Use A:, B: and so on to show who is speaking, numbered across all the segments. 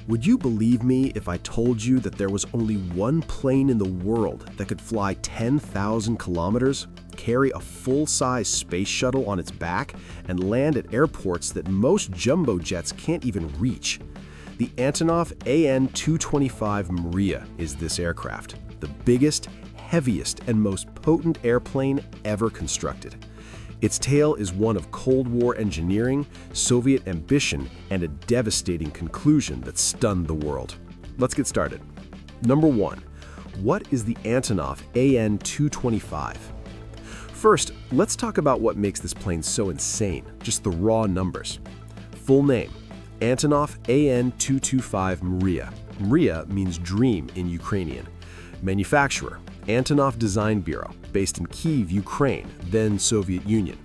A: Would you believe me if I told you that there was only one plane in the world that could fly 10,000 kilometers, carry a full-size space shuttle on its back, and land at airports that most jumbo jets can't even reach? The Antonov AN-225 Mriya is this aircraft, the biggest, heaviest, and most potent airplane ever constructed. Its tale is one of Cold War engineering, Soviet ambition, and a devastating conclusion that stunned the world. Let's get started. Number 1. What is the Antonov AN-225? First, let's talk about what makes this plane so insane, just the raw numbers. Full name: Antonov AN-225 Mriya. Mriya means dream in Ukrainian. Manufacturer: Antonov Design Bureau, based in Kyiv, Ukraine, then Soviet Union.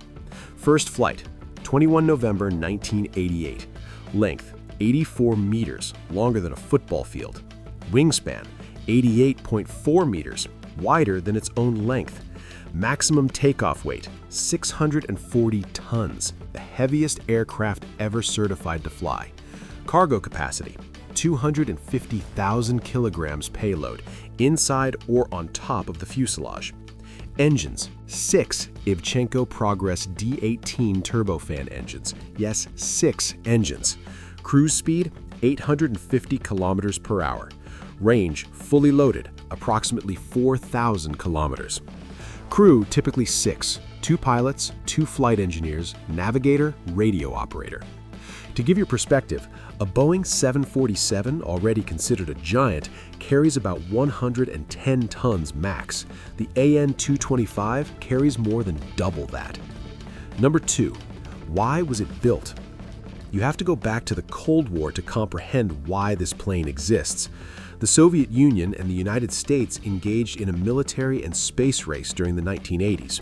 A: First flight: 21 November 1988. Length: 84 meters, longer than a football field. Wingspan: 88.4 meters, wider than its own length. Maximum takeoff weight: 640 tons, the heaviest aircraft ever certified to fly. Cargo capacity: 250,000 kilograms payload, inside or on top of the fuselage. Engines: 6 Ivchenko Progress D18 turbofan engines. Yes, 6 engines. Cruise speed: 850 kilometers per hour. Range, fully loaded, approximately 4,000 kilometers. Crew typically 6, 2 pilots, 2 flight engineers, navigator, radio operator. To give you perspective, a Boeing 747, already considered a giant, carries about 110 tons max. The AN-225 carries more than double that. Number 2. Why was it built? You have to go back to the Cold War to comprehend why this plane exists. The Soviet Union and the United States engaged in a military and space race during the 1980s.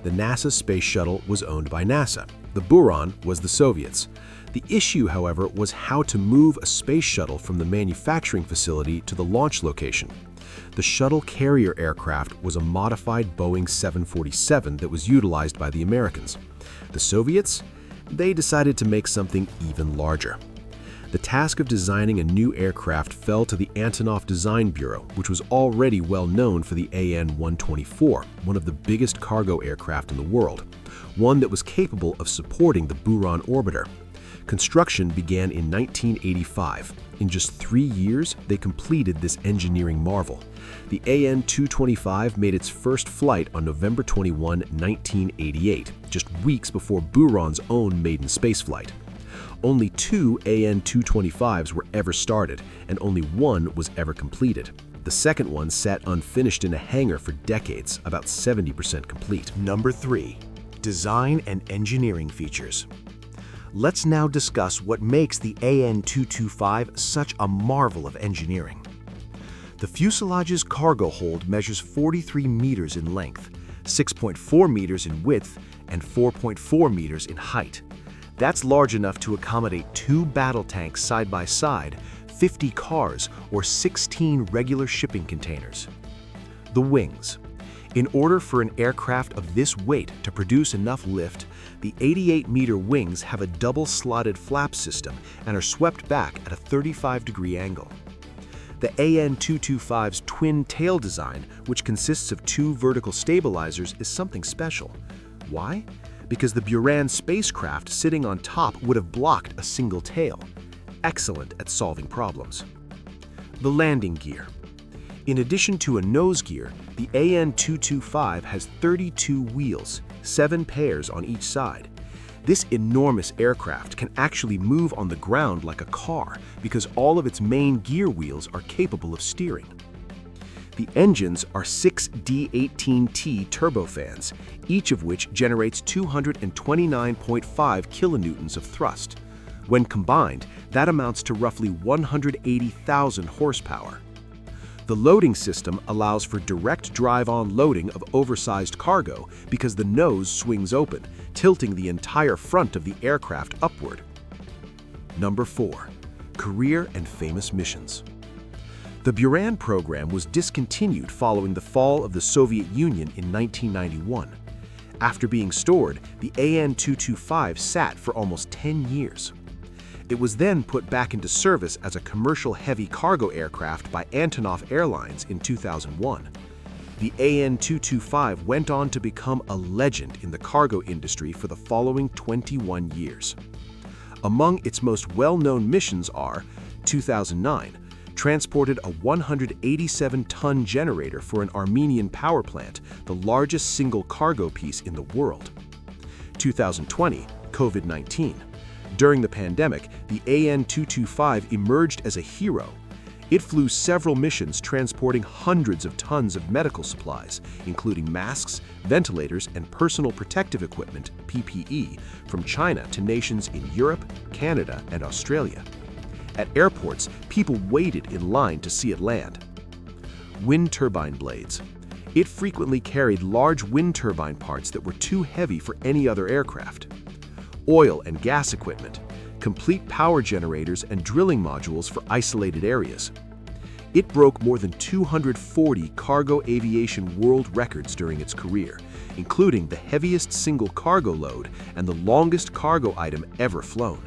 A: The NASA space shuttle was owned by NASA. The Buran was the Soviets. The issue, however, was how to move a space shuttle from the manufacturing facility to the launch location. The shuttle carrier aircraft was a modified Boeing 747 that was utilized by the Americans. The Soviets? They decided to make something even larger. The task of designing a new aircraft fell to the Antonov Design Bureau, which was already well known for the AN-124, one of the biggest cargo aircraft in the world, one that was capable of supporting the Buran orbiter. Construction began in 1985. In just 3 years, they completed this engineering marvel. The AN-225 made its first flight on November 21, 1988, just weeks before Buran's own maiden spaceflight. Only 2 AN-225s were ever started, and only 1 was ever completed. The second one sat unfinished in a hangar for decades, about 70% complete. Number 3. Design and engineering features. Let's now discuss what makes the AN-225 such a marvel of engineering. The fuselage's cargo hold measures 43 meters in length, 6.4 meters in width, and 4.4 meters in height. That's large enough to accommodate 2 battle tanks side by side, 50 cars, or 16 regular shipping containers. The wings. In order for an aircraft of this weight to produce enough lift, the 88-meter wings have a double-slotted flap system and are swept back at a 35-degree angle. The AN-225's twin tail design, which consists of 2 vertical stabilizers, is something special. Why? Because the Buran spacecraft sitting on top would have blocked a single tail. Excellent at solving problems. The landing gear. In addition to a nose gear, the AN-225 has 32 wheels, 7 pairs on each side. This enormous aircraft can actually move on the ground like a car because all of its main gear wheels are capable of steering. The engines are 6 D18T turbofans, each of which generates 229.5 kilonewtons of thrust. When combined, that amounts to roughly 180,000 horsepower. The loading system allows for direct drive-on loading of oversized cargo because the nose swings open, tilting the entire front of the aircraft upward. Number 4. Career and famous missions. The Buran program was discontinued following the fall of the Soviet Union in 1991. After being stored, the AN-225 sat for almost 10 years. It was then put back into service as a commercial heavy cargo aircraft by Antonov Airlines in 2001. The AN-225 went on to become a legend in the cargo industry for the following 21 years. Among its most well-known missions are 2009, transported a 187-ton generator for an Armenian power plant, the largest single cargo piece in the world. 2020, COVID-19. During the pandemic, the AN-225 emerged as a hero. It flew several missions transporting hundreds of tons of medical supplies, including masks, ventilators, and personal protective equipment, PPE, from China to nations in Europe, Canada, and Australia. At airports, people waited in line to see it land. Wind turbine blades. It frequently carried large wind turbine parts that were too heavy for any other aircraft. Oil and gas equipment, complete power generators and drilling modules for isolated areas. It broke more than 240 cargo aviation world records during its career, including the heaviest single cargo load and the longest cargo item ever flown.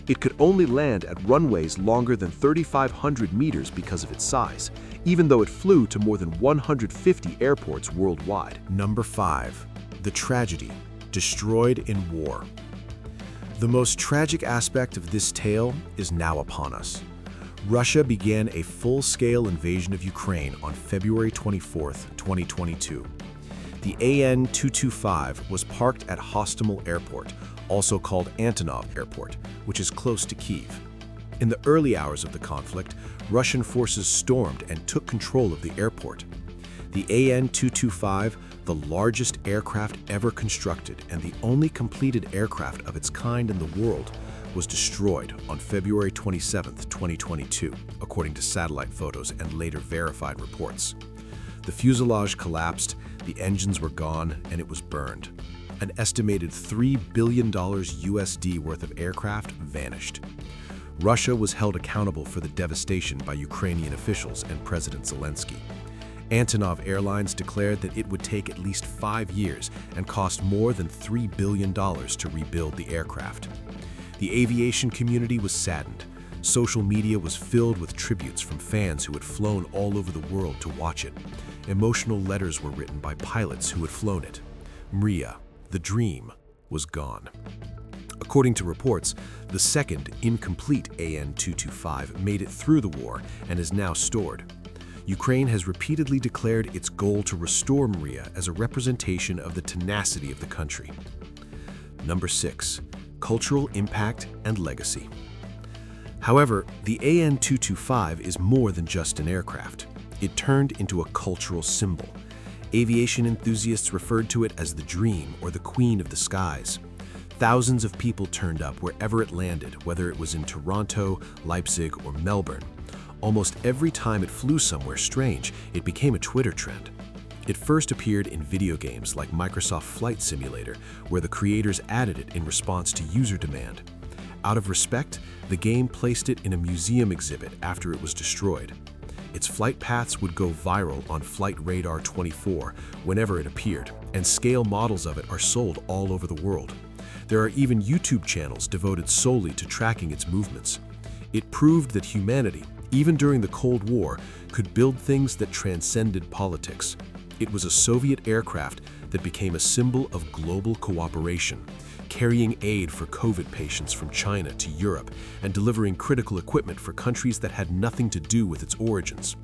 A: It could only land at runways longer than 3,500 meters because of its size, even though it flew to more than 150 airports worldwide. Number 5. The tragedy, destroyed in war. The most tragic aspect of this tale is now upon us. Russia began a full-scale invasion of Ukraine on February 24, 2022. The AN-225 was parked at Hostomel Airport, also called Antonov Airport, which is close to Kyiv. In the early hours of the conflict, Russian forces stormed and took control of the airport. The AN-225, the largest aircraft ever constructed and the only completed aircraft of its kind in the world, was destroyed on February 27, 2022, according to satellite photos and later verified reports. The fuselage collapsed, the engines were gone, and it was burned. An estimated $3 billion USD worth of aircraft vanished. Russia was held accountable for the devastation by Ukrainian officials and President Zelensky. Antonov Airlines declared that it would take at least 5 years and cost more than $3 billion to rebuild the aircraft. The aviation community was saddened. Social media was filled with tributes from fans who had flown all over the world to watch it. Emotional letters were written by pilots who had flown it. Mriya, the dream, was gone. According to reports, the second incomplete AN-225 made it through the war and is now stored. Ukraine has repeatedly declared its goal to restore Mriya as a representation of the tenacity of the country. Number 6. Cultural impact and legacy. However, the AN-225 is more than just an aircraft. It turned into a cultural symbol. Aviation enthusiasts referred to it as the dream or the queen of the skies. Thousands of people turned up wherever it landed, whether it was in Toronto, Leipzig, or Melbourne. Almost every time it flew somewhere strange, it became a Twitter trend. It first appeared in video games like Microsoft Flight Simulator, where the creators added it in response to user demand. Out of respect, the game placed it in a museum exhibit after it was destroyed. Its flight paths would go viral on Flight Radar 24 whenever it appeared, and scale models of it are sold all over the world. There are even YouTube channels devoted solely to tracking its movements. It proved that humanity, even during the Cold War, could build things that transcended politics. It was a Soviet aircraft that became a symbol of global cooperation, carrying aid for COVID patients from China to Europe and delivering critical equipment for countries that had nothing to do with its origins.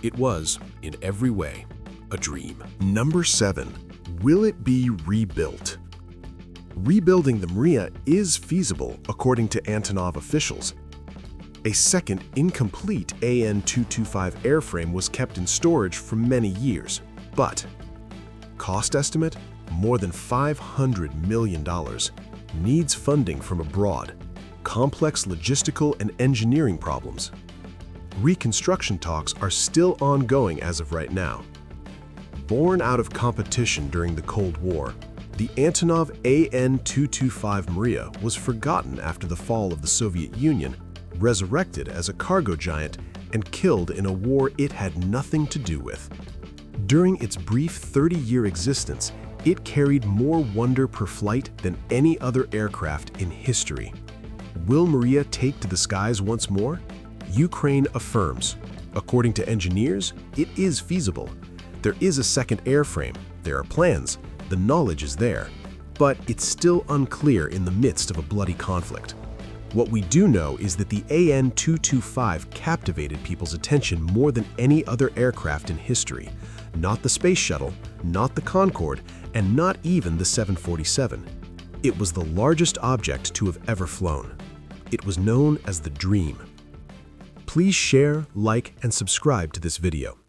A: It was, in every way, a dream. Number 7. Will it be rebuilt? Rebuilding the Mriya is feasible, according to Antonov officials. A second, incomplete AN-225 airframe was kept in storage for many years, but cost estimate? More than $500 million. Needs funding from abroad. Complex logistical and engineering problems. Reconstruction talks are still ongoing as of right now. Born out of competition during the Cold War, the Antonov AN-225 Mriya was forgotten after the fall of the Soviet Union, resurrected as a cargo giant, and killed in a war it had nothing to do with. During its brief 30-year existence, it carried more wonder per flight than any other aircraft in history. Will Mriya take to the skies once more? Ukraine affirms. According to engineers, it is feasible. There is a second airframe, there are plans, the knowledge is there, but it's still unclear in the midst of a bloody conflict. What we do know is that the AN-225 captivated people's attention more than any other aircraft in history. Not the Space Shuttle, not the Concorde, and not even the 747. It was the largest object to have ever flown. It was known as the Dream. Please share, like, and subscribe to this video.